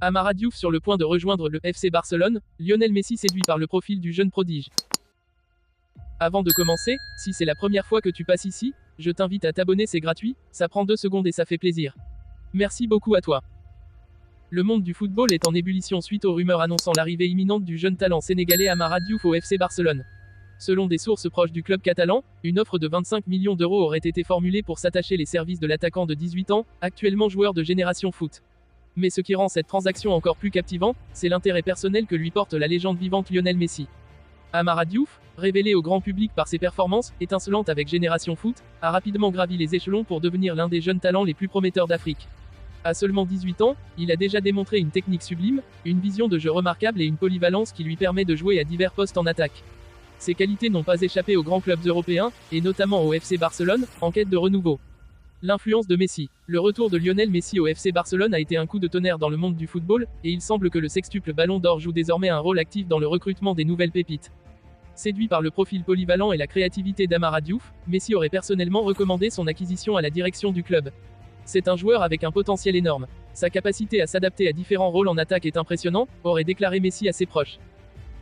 Amara Diouf sur le point de rejoindre le FC Barcelone, Lionel Messi séduit par le profil du jeune prodige. Avant de commencer, si c'est la première fois que tu passes ici, je t'invite à t'abonner, c'est gratuit, ça prend 2 secondes et ça fait plaisir. Merci beaucoup à toi. Le monde du football est en ébullition suite aux rumeurs annonçant l'arrivée imminente du jeune talent sénégalais Amara Diouf au FC Barcelone. Selon des sources proches du club catalan, une offre de 25 millions d'euros aurait été formulée pour s'attacher les services de l'attaquant de 18 ans, actuellement joueur de Génération Foot. Mais ce qui rend cette transaction encore plus captivante, c'est l'intérêt personnel que lui porte la légende vivante Lionel Messi. Amara Diouf, révélé au grand public par ses performances étincelantes avec Génération Foot, a rapidement gravi les échelons pour devenir l'un des jeunes talents les plus prometteurs d'Afrique. À seulement 18 ans, il a déjà démontré une technique sublime, une vision de jeu remarquable et une polyvalence qui lui permet de jouer à divers postes en attaque. Ses qualités n'ont pas échappé aux grands clubs européens, et notamment au FC Barcelone, en quête de renouveau. L'influence de Messi. Le retour de Lionel Messi au FC Barcelone a été un coup de tonnerre dans le monde du football, et il semble que le sextuple Ballon d'Or joue désormais un rôle actif dans le recrutement des nouvelles pépites. Séduit par le profil polyvalent et la créativité d'Amara Diouf, Messi aurait personnellement recommandé son acquisition à la direction du club. C'est un joueur avec un potentiel énorme. Sa capacité à s'adapter à différents rôles en attaque est impressionnante, aurait déclaré Messi à ses proches.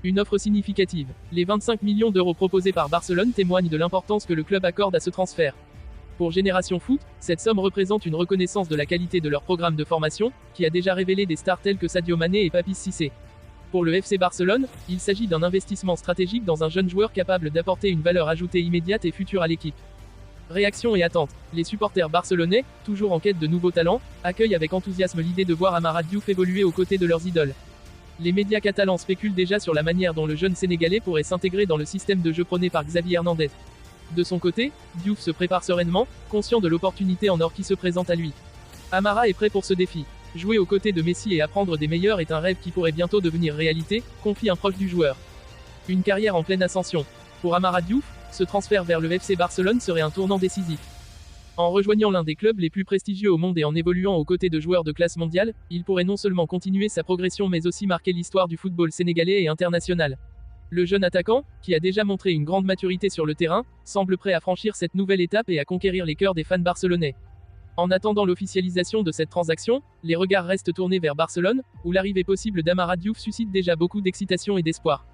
Une offre significative. Les 25 millions d'euros proposés par Barcelone témoignent de l'importance que le club accorde à ce transfert. Pour Génération Foot, cette somme représente une reconnaissance de la qualité de leur programme de formation, qui a déjà révélé des stars tels que Sadio Mané et Papis Cissé. Pour le FC Barcelone, il s'agit d'un investissement stratégique dans un jeune joueur capable d'apporter une valeur ajoutée immédiate et future à l'équipe. Réaction et attente. Les supporters barcelonais, toujours en quête de nouveaux talents, accueillent avec enthousiasme l'idée de voir Amara Diouf évoluer aux côtés de leurs idoles. Les médias catalans spéculent déjà sur la manière dont le jeune Sénégalais pourrait s'intégrer dans le système de jeu prôné par Xavi Hernandez. De son côté, Diouf se prépare sereinement, conscient de l'opportunité en or qui se présente à lui. Amara est prêt pour ce défi. Jouer aux côtés de Messi et apprendre des meilleurs est un rêve qui pourrait bientôt devenir réalité, confie un proche du joueur. Une carrière en pleine ascension. Pour Amara Diouf, ce transfert vers le FC Barcelone serait un tournant décisif. En rejoignant l'un des clubs les plus prestigieux au monde et en évoluant aux côtés de joueurs de classe mondiale, il pourrait non seulement continuer sa progression mais aussi marquer l'histoire du football sénégalais et international. Le jeune attaquant, qui a déjà montré une grande maturité sur le terrain, semble prêt à franchir cette nouvelle étape et à conquérir les cœurs des fans barcelonais. En attendant l'officialisation de cette transaction, les regards restent tournés vers Barcelone, où l'arrivée possible d'Amara Diouf suscite déjà beaucoup d'excitation et d'espoir.